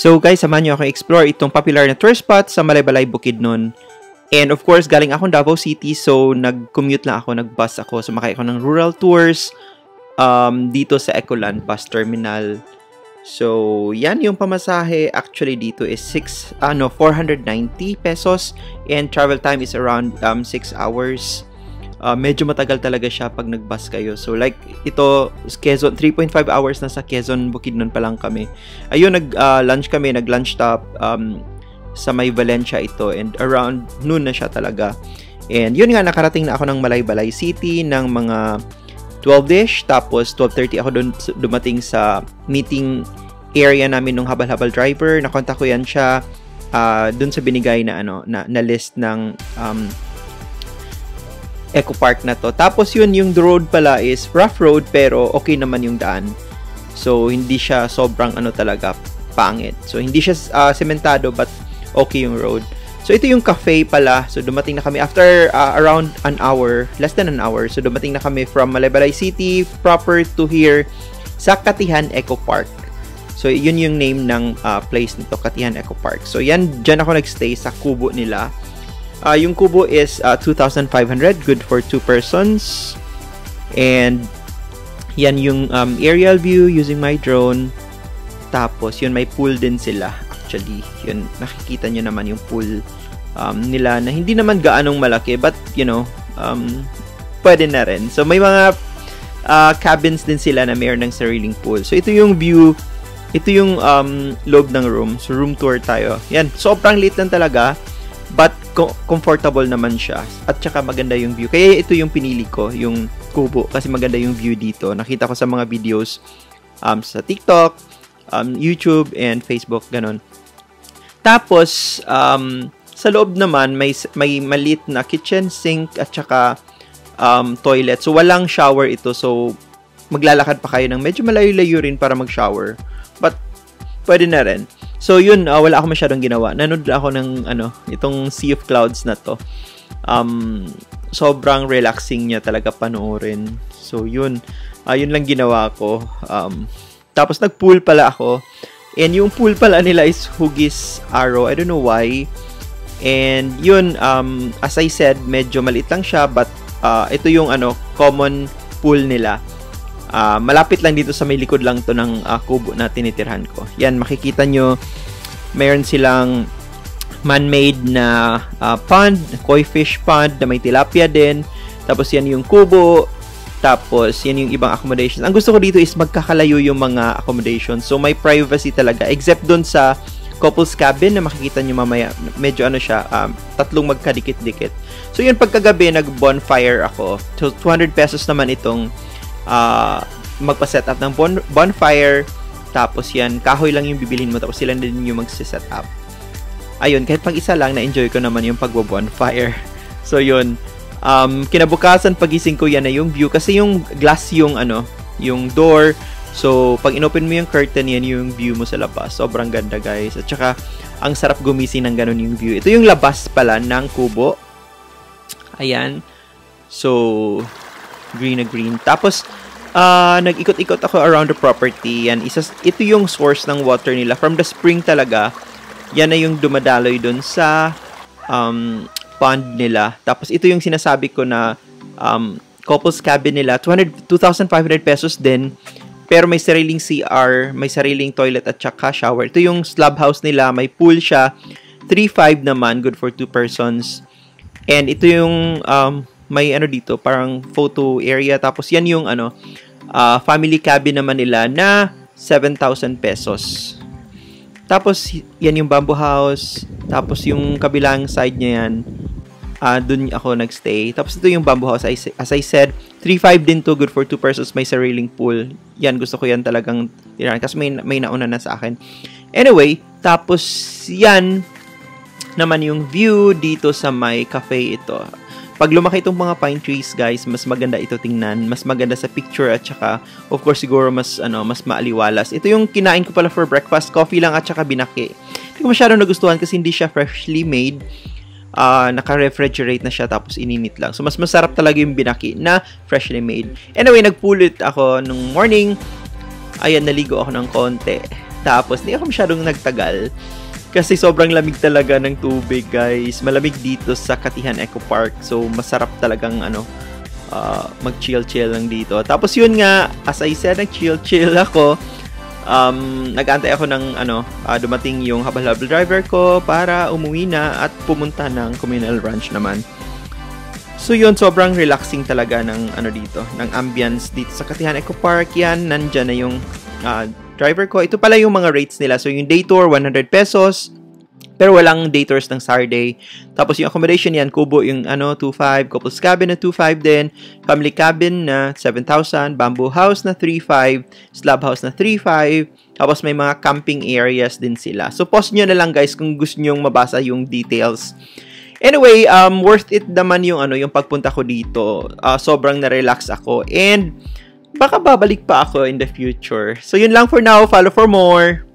So guys, samahan niyo ako explore itong popular na tourist spot sa Malaybalay, Bukidnon. And of course, galing akong Davao City, so nag-commute lang ako, nag-bus ako, sumakay ako ng rural tours dito sa Ecoland Bus Terminal. So, yan yung pamasahe. Actually, dito is 490 pesos and travel time is around 6 hours. Medyo matagal talaga siya pag nag-bus kayo. So, like, ito, Quezon, 3.5 hours na sa Quezon, Bukidnon pa lang kami. Ayun, nag-lunch kami, nag-lunch stop sa may Valencia ito. And around noon na siya talaga. And yun nga, nakarating na ako ng Malaybalay City ng mga 12-ish. Tapos, 12:30 ako dumating sa meeting area namin ng habal-habal driver. Nakontak ko yan siya dun sa binigay na, na list ng Eco Park na to. Tapos yun, yung road pala is rough road pero okay naman yung daan. So, hindi siya sobrang talaga pangit. So, hindi siya sementado but okay yung road. So, ito yung cafe pala. So, dumating na kami after around an hour, less than an hour. So, dumating na kami from Malaybalay City proper to here sa Katihan Eco Park. So, yun yung name ng place nito, Katihan Eco Park. So, dyan ako nagstay sa kubo nila. Yung kubo is 2,500, good for 2 persons. And yan yung aerial view using my drone. Tapos yun, may pool din sila. Actually, yun, nakikita nyo naman yung pool nila na hindi naman gaanong malaki, but pwede na rin. So may mga cabins din sila na mayroon ng sariling pool. So ito yung view, ito yung loob ng room. So room tour tayo. Yan, sobrang liit lang talaga. But comfortable naman siya. At saka maganda yung view. Kaya ito yung pinili ko, yung kubo. Kasi maganda yung view dito. Nakita ko sa mga videos sa TikTok, YouTube, and Facebook. Ganon. Tapos, sa loob naman, may maliit na kitchen, sink, at saka toilet. So, walang shower ito. So, maglalakad pa kayo ng medyo malayo-layo rin para mag-shower. But, pwede na rin. So, yun, wala ako masyadong ginawa. Nanood ako ng, itong Sea of Clouds na to. Sobrang relaxing niya talaga panoorin. So, yun. Yun lang ginawa ko. Tapos, nag-pool pala ako. And yung pool pala nila is Hugis Arrow. I don't know why. And, yun, as I said, medyo maliit lang siya. But, ito yung, common pool nila. Malapit lang dito sa may likod lang to ng kubo na tinitirhan ko. Yan, makikita nyo, mayroon silang man-made na pond, koi fish pond na may tilapia din. Tapos yan yung kubo. Tapos yan yung ibang accommodations. Ang gusto ko dito is magkakalayo yung mga accommodations. So may privacy talaga. Except dun sa couple's cabin na makikita nyo mamaya. Medyo siya, tatlong magkadikit-dikit. So yun, pagkagabi, nag-bonfire ako. So 200 pesos naman itong magpa-set up ng bonfire. Tapos yan, kahoy lang yung bibilhin mo. Tapos sila din yung magsiset up. Ayun, kahit pag isa lang, na-enjoy ko naman yung pagbo-bonfire. So yun, kinabukasan pagising ko, yan na yung view. Kasi yung glass yung yung door. So pag inopen mo yung curtain, yan yung view mo sa labas. Sobrang ganda, guys. At saka ang sarap gumising ng ganun yung view. Ito yung labas pala ng kubo. Ayan. So green na green. Tapos, nag-ikot-ikot ako around the property. Yan, ito yung source ng water nila. From the spring talaga, yan na yung dumadaloy dun sa pond nila. Tapos, ito yung sinasabi ko na couple's cabin nila. 2,500 pesos din. Pero may sariling CR, may sariling toilet at saka shower. Ito yung slab house nila. May pool siya. 3,500 naman. Good for 2 persons. And ito yung may dito, parang photo area. Tapos yan yung family cabin naman nila na 7,000 pesos. Tapos yan yung bamboo house. Tapos yung kabilang side niya yan, dun ako nagstay. Tapos ito yung bamboo house. As I said, 3,500 din to, good for 2 persons. May sariling pool. Yan, gusto ko yan talagang tirahan. Kasi may nauna na sa akin. Anyway, tapos yan naman yung view dito sa may cafe ito. Pag lumaki itong mga pine trees, guys, mas maganda ito tingnan, mas maganda sa picture at saka of course siguro mas maaliwalas. Ito yung kinain ko pala for breakfast, coffee lang at saka binaki. Hindi ko masyadong nagustuhan kasi hindi siya freshly made. Naka-refrigerate na siya tapos ininit lang. So mas masarap talaga yung binaki na freshly made. Anyway, nagpulit ako nung morning. Ayan, naligo ako ng konti. Tapos, hindi ako masyadong nagtagal. Kasi sobrang lamig talaga ng tubig, guys. Malamig dito sa Katihan Eco Park. So, masarap talagang, mag-chill-chill lang dito. Tapos, yun nga, as I said, nag-chill-chill ako. Nag-aantay ako ng dumating yung habal-habal driver ko para umuwi na at pumunta ng communal ranch naman. So yun, sobrang relaxing talaga ng dito, ng ambience dito sa Katihan Eco Park. Yan, nandyan na yung driver ko. Ito pala yung mga rates nila. So yung day tour, 100 pesos. Pero walang day tours ng Saturday. Tapos yung accommodation yan, kubo yung 2.5, couples cabin na 2.5 din, family cabin na 7,000, bamboo house na 3.5, slab house na 3.5, tapos may mga camping areas din sila. So pause nyo na lang guys kung gusto nyo mabasa yung details. Anyway, worth it naman yung yung pagpunta ko dito. Sobrang na-relax ako and baka babalik pa ako in the future. So yun lang for now, follow for more.